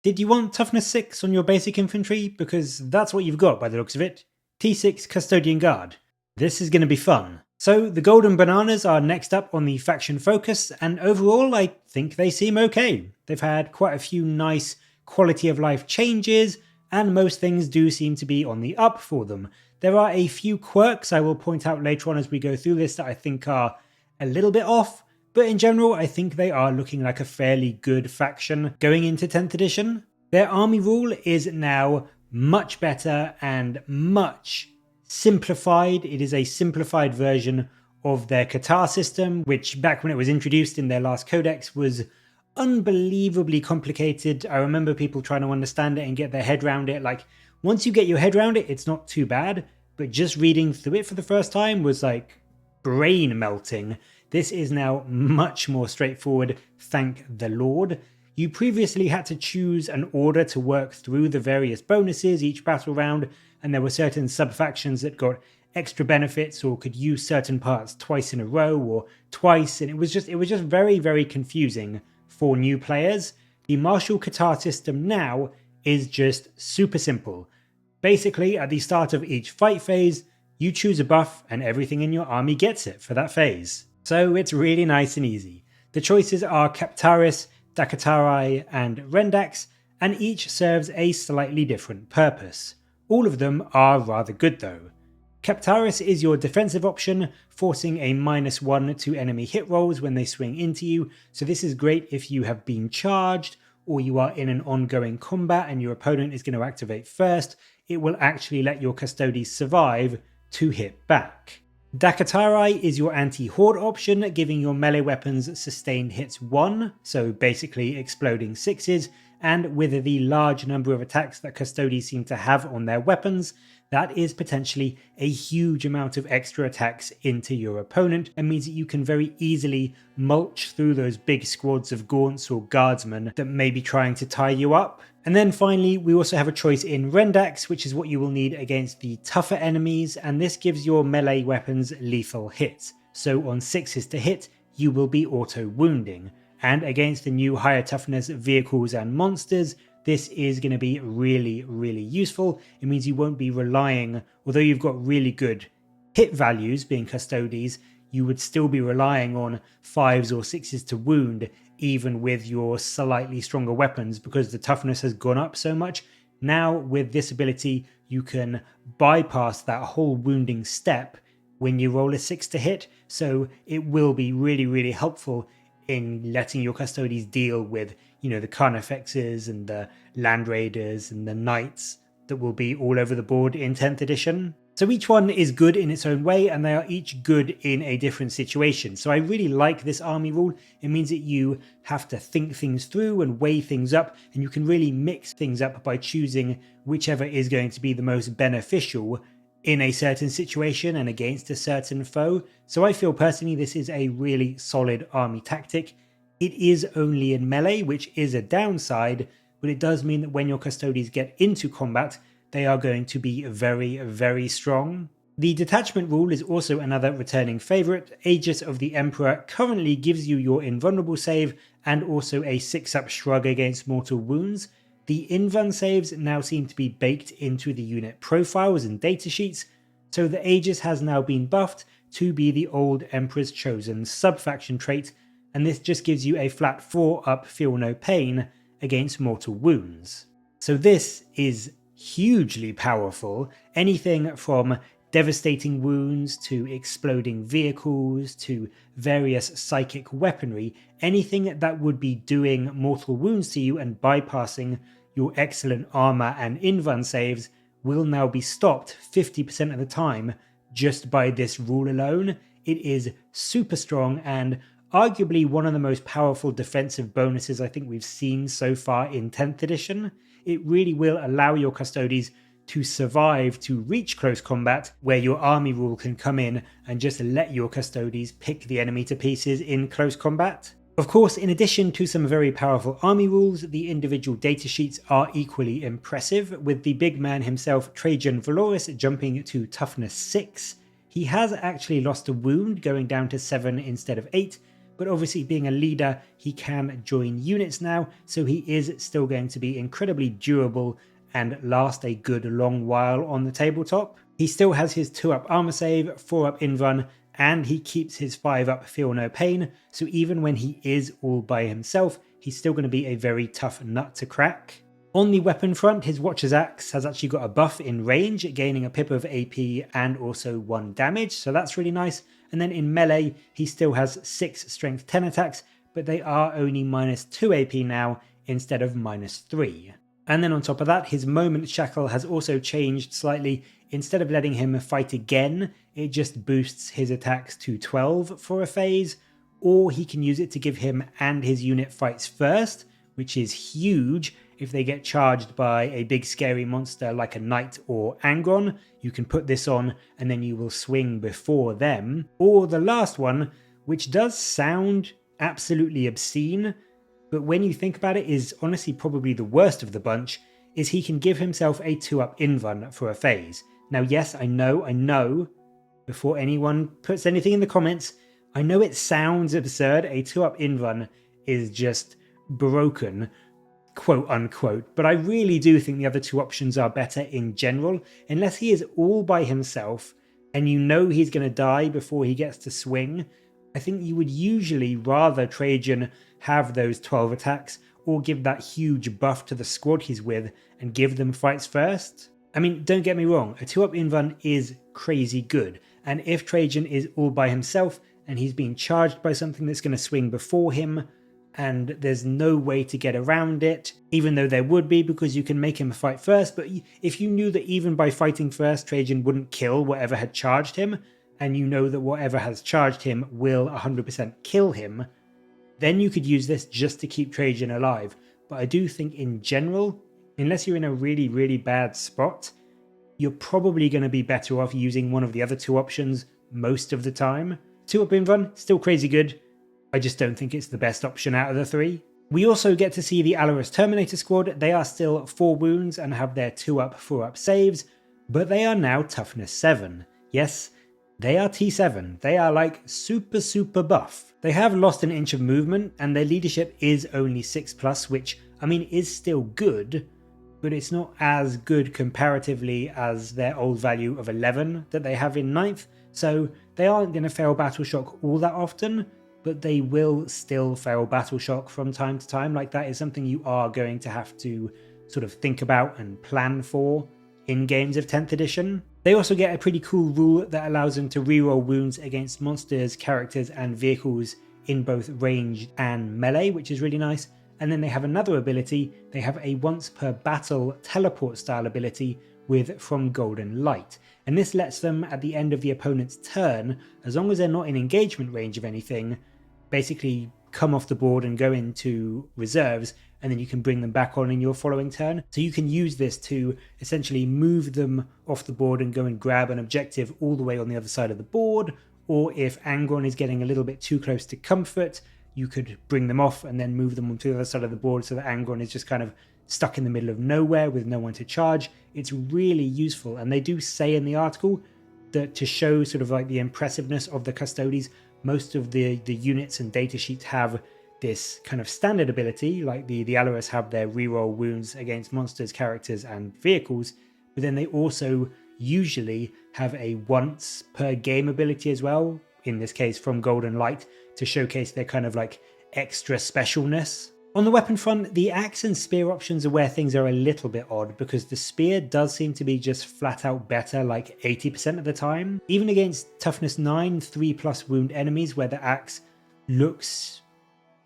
Did you want toughness 6 on your basic infantry? Because that's what you've got by the looks of it. T6 Custodian Guard. This is going to be fun. So the Golden Bananas are next up on the faction focus, and overall I think they seem okay. They've had quite a few nice quality of life changes, and most things do seem to be on the up for them. There are a few quirks I will point out later on as we go through this that I think are a little bit off, but in general I think they are looking like a fairly good faction going into 10th edition. Their army rule is now much better and much simplified. It is a simplified version of their Qatar system, which back when it was introduced in their last codex was unbelievably complicated. I remember people trying to understand it and get their head around it. Like, once you get your head around it, it's not too bad, but just reading through it for the first time was like brain melting. This is now much more straightforward, thank the Lord. You previously had to choose an order to work through the various bonuses each battle round, and there were certain sub-factions that got extra benefits or could use certain parts twice in a row or twice, and it was just very, very confusing for new players. The Martial Qatar system now is just super simple. Basically, at the start of each fight phase, you choose a buff and everything in your army gets it for that phase. So it's really nice and easy. The choices are Captaris, Dakatarai, and Rendax, and each serves a slightly different purpose. All of them are rather good though. Captaris is your defensive option, forcing a -1 to enemy hit rolls when they swing into you, so this is great if you have been charged or you are in an ongoing combat and your opponent is going to activate first. It will actually let your Custodes survive to hit back. Dakatarai is your anti-horde option, giving your melee weapons sustained hits 1, so basically exploding 6s, and with the large number of attacks that Custodes seem to have on their weapons, that is potentially a huge amount of extra attacks into your opponent, and means that you can very easily mulch through those big squads of gaunts or guardsmen that may be trying to tie you up. And then finally, we also have a choice in Rendax, which is what you will need against the tougher enemies, and this gives your melee weapons lethal hits. So on 6s to hit, you will be auto-wounding. And against the new higher toughness vehicles and monsters, this is going to be really, really useful. It means you won't be relying, although you've got really good hit values being Custodes, you would still be relying on 5s or 6s to wound, even with your slightly stronger weapons, because the toughness has gone up so much. Now with this ability, you can bypass that whole wounding step when you roll a 6 to hit, so it will be really, really helpful in letting your Custodes deal with, the Carnifexes and the Land Raiders and the Knights that will be all over the board in 10th edition. So each one is good in its own way, and they are each good in a different situation. So I really like this army rule. It means that you have to think things through and weigh things up, and you can really mix things up by choosing whichever is going to be the most beneficial in a certain situation and against a certain foe. So I feel personally this is a really solid army tactic. It is only in melee, which is a downside, but it does mean that when your Custodes get into combat, they are going to be very, very strong. The Detachment Rule is also another returning favourite. Aegis of the Emperor currently gives you your invulnerable save and also a 6-up shrug against mortal wounds. The invuln saves now seem to be baked into the unit profiles and datasheets, so the Aegis has now been buffed to be the old Emperor's Chosen sub-faction trait, and this just gives you a flat 4-up feel no pain against mortal wounds. So this is hugely powerful. Anything from devastating wounds to exploding vehicles to various psychic weaponry, anything that would be doing mortal wounds to you and bypassing your excellent armor and invuln saves will now be stopped 50% of the time just by this rule alone. It is super strong and arguably one of the most powerful defensive bonuses I think we've seen so far in 10th edition. It really will allow your Custodes to survive to reach close combat, where your army rule can come in and just let your Custodes pick the enemy to pieces in close combat. Of course, in addition to some very powerful army rules, the individual datasheets are equally impressive, with the big man himself, Trajan jumping to toughness 6. He has actually lost a wound, going down to 7 instead of 8, but obviously being a leader, he can join units now, so he is still going to be incredibly durable and last a good long while on the tabletop. He still has his 2-up armor save, 4-up invuln, and he keeps his 5-up feel no pain, so even when he is all by himself, he's still going to be a very tough nut to crack. On the weapon front, his Watcher's Axe has actually got a buff in range, gaining a pip of AP and also 1 damage, so that's really nice. And then in melee, he still has 6 strength 10 attacks, but they are only -2 AP now instead of -3. And then on top of that, his Moment Shackle has also changed slightly. Instead of letting him fight again, it just boosts his attacks to 12 for a phase, or he can use it to give him and his unit fights first, which is huge. If they get charged by a big scary monster like a knight or Angron, you can put this on and then you will swing before them. Or the last one, which does sound absolutely obscene, but when you think about it is honestly probably the worst of the bunch, is he can give himself a 2-up invuln for a phase. Now yes, I know, before anyone puts anything in the comments, I know it sounds absurd, a 2-up invuln is just broken, quote unquote, but I really do think the other 2 options are better in general. Unless he is all by himself and you know he's going to die before he gets to swing, I think you would usually rather Trajan have those 12 attacks or give that huge buff to the squad he's with and give them fights first. I mean, don't get me wrong, a 2-up invuln is crazy good, and if Trajan is all by himself and he's being charged by something that's going to swing before him, and there's no way to get around it, even though there would be because you can make him fight first, but if you knew that even by fighting first Trajan wouldn't kill whatever had charged him, and you know that whatever has charged him will 100% kill him, then you could use this just to keep Trajan alive. But I do think in general, unless you're in a really, really bad spot, you're probably going to be better off using one of the other 2 options most of the time. 2-up invuln, still crazy good. I just don't think it's the best option out of the 3. We also get to see the Alaris Terminator squad. They are still 4 wounds and have their 2-up, 4-up saves, but they are now toughness 7. Yes, they are T7. They are like super buff. They have lost an inch of movement and their leadership is only 6+, which I mean is still good, but it's not as good comparatively as their old value of 11 that they have in 9th, so they aren't going to fail Battle Shock all that often, but they will still fail Battle Shock from time to time. Like, that is something you are going to have to sort of think about and plan for in games of 10th edition. They also get a pretty cool rule that allows them to reroll wounds against monsters, characters and vehicles in both ranged and melee, which is really nice. And then they have another ability. They have a once per battle teleport style ability with From Golden Light. And this lets them, at the end of the opponent's turn, as long as they're not in engagement range of anything, basically come off the board and go into reserves, and then you can bring them back on in your following turn. So you can use this to essentially move them off the board and go and grab an objective all the way on the other side of the board, or if Angron is getting a little bit too close to comfort, you could bring them off and then move them onto the other side of the board so that Angron is just kind of stuck in the middle of nowhere with no one to charge. It's really useful, and they do say in the article that to show sort of like the impressiveness of the Custodes, most of the units and datasheets have this kind of standard ability, like the Alaris have their reroll wounds against monsters, characters and vehicles, but then they also usually have a once per game ability as well, in this case From Golden Light, to showcase their kind of like extra specialness. On the weapon front, the axe and spear options are where things are a little bit odd, because the spear does seem to be just flat out better like 80% of the time. Even against toughness 9, 3+ wound enemies where the axe looks,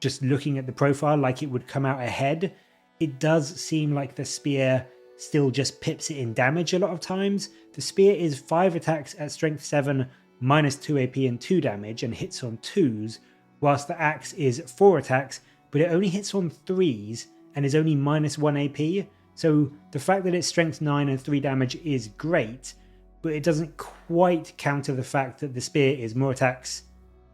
just looking at the profile, like it would come out ahead, it does seem like the spear still just pips it in damage a lot of times. The spear is 5 attacks at strength 7, -2 AP and 2 damage, and hits on 2s, whilst the axe is 4 attacks, but it only hits on 3s and is only -1 AP. So the fact that it's strength 9 and 3 damage is great, but it doesn't quite counter the fact that the spear is more attacks,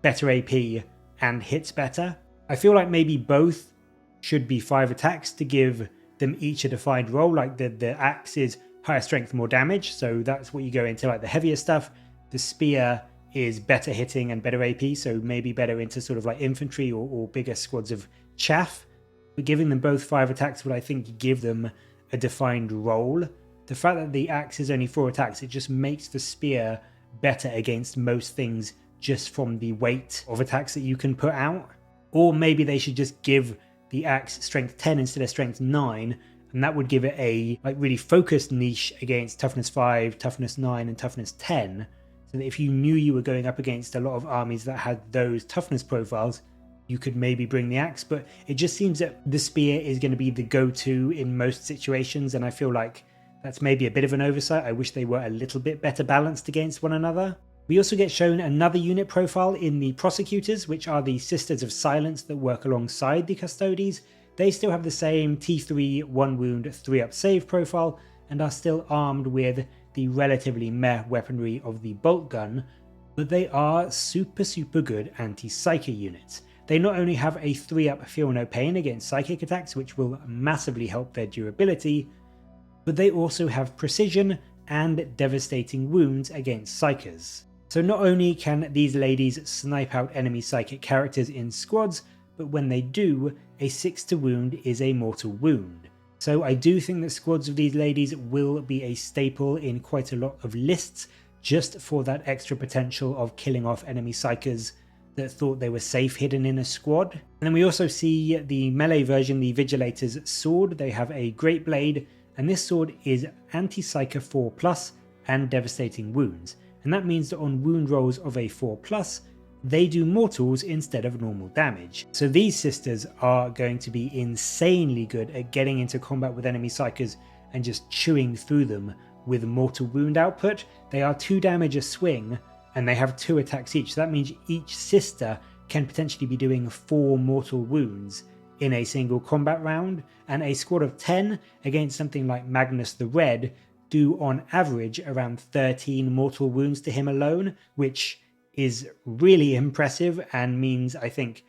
better AP, and hits better. I feel like maybe both should be 5 attacks to give them each a defined role, like the axe is higher strength, more damage, so that's what you go into, like the heavier stuff. The spear is better hitting and better AP, so maybe better into sort of like infantry or bigger squads of chaff. But giving them both 5 attacks would, I think, give them a defined role. The fact that the axe is only 4 attacks, it just makes the spear better against most things just from the weight of attacks that you can put out. Or maybe they should just give the axe strength 10 instead of strength 9, and that would give it a like really focused niche against toughness 5, toughness 9, and toughness 10. So that if you knew you were going up against a lot of armies that had those toughness profiles, you could maybe bring the axe. But it just seems that the spear is going to be the go-to in most situations, and I feel like that's maybe a bit of an oversight. I wish they were a little bit better balanced against one another. We also get shown another unit profile in the Prosecutors, which are the Sisters of Silence that work alongside the Custodes. They still have the same T3, 1 wound, 3 up save profile, and are still armed with the relatively meh weaponry of the bolt gun, but they are super good anti-psychic units. They not only have a 3 up Feel No Pain against psychic attacks, which will massively help their durability, but they also have precision and devastating wounds against psychers. So not only can these ladies snipe out enemy psychic characters in squads, but when they do, a 6 to wound is a mortal wound. So I do think that squads of these ladies will be a staple in quite a lot of lists, just for that extra potential of killing off enemy psychers that thought they were safe hidden in a squad. And then we also see the melee version, the Vigilators Sword. They have a great blade, and this sword is anti-psyker 4+ and devastating wounds. And that means that on wound rolls of a 4+, they do mortals instead of normal damage. So these sisters are going to be insanely good at getting into combat with enemy psychers and just chewing through them with mortal wound output. They are 2 damage a swing, and they have 2 attacks each. So that means each sister can potentially be doing 4 mortal wounds in a single combat round, and a squad of 10 against something like Magnus the Red do on average around 13 mortal wounds to him alone, which is really impressive and means, I think,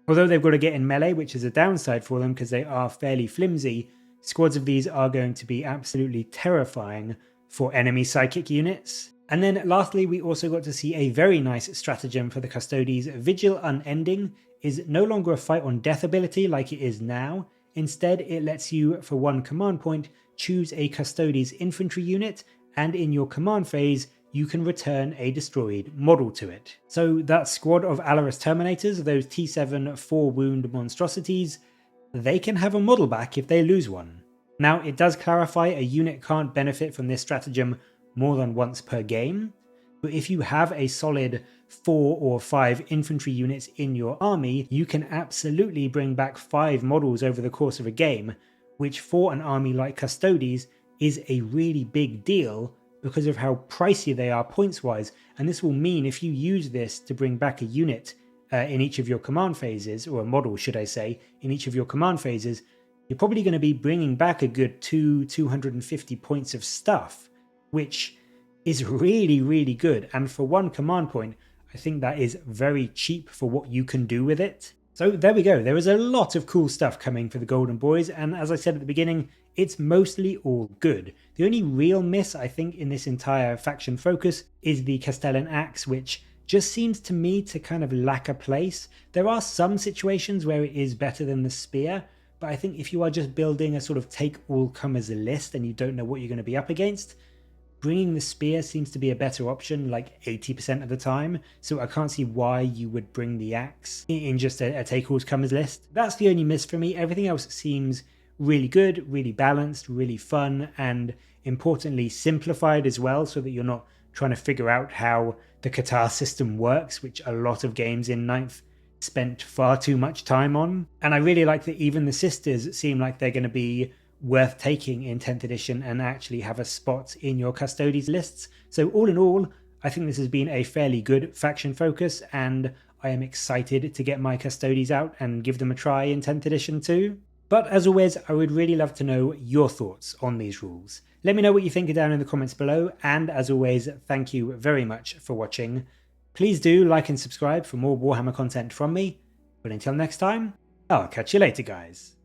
although they've got to get in melee, which is a downside for them because they are fairly flimsy, squads of these are going to be absolutely terrifying for enemy psychic units. And then lastly, we also got to see a very nice stratagem for the Custodes. Vigil Unending is no longer a fight on death ability like it is now. Instead, it lets you, for 1 command point, choose a Custodes infantry unit, and in your command phase, you can return a destroyed model to it. So that squad of Alaris Terminators, those T7 4 wound monstrosities, they can have a model back if they lose one. Now, it does clarify a unit can't benefit from this stratagem more than once per game, but if you have a solid 4 or 5 infantry units in your army, you can absolutely bring back 5 models over the course of a game, which for an army like Custodes is a really big deal because of how pricey they are points wise. And this will mean if you use this to bring back a unit in each of your command phases, or a model should I say, in each of your command phases, you're probably going to be bringing back a good 250 points of stuff, which is really good. And for 1 command point, I think that is very cheap for what you can do with it. So there we go, there is a lot of cool stuff coming for the Golden Boys, and as I said at the beginning, it's mostly all good. The only real miss, I think, in this entire faction focus is the Castellan Axe, which just seems to me to kind of lack a place. There are some situations where it is better than the Spear, but I think if you are just building a sort of take-all-comers list and you don't know what you're going to be up against, bringing the Spear seems to be a better option like 80% of the time, so I can't see why you would bring the Axe in just a take-all-comers list. That's the only miss for me. Everything else seems really good, really balanced, really fun, and importantly simplified as well, so that you're not trying to figure out how the Qatar system works, which a lot of games in 9th spent far too much time on. And I really like that even the sisters seem like they're going to be worth taking in 10th edition and actually have a spot in your Custodes lists. So all in all, I think this has been a fairly good faction focus, and I am excited to get my Custodes out and give them a try in 10th edition too. But as always, I would really love to know your thoughts on these rules. Let me know what you think down in the comments below, and as always, thank you very much for watching. Please do like and subscribe for more Warhammer content from me, but until next time, I'll catch you later guys.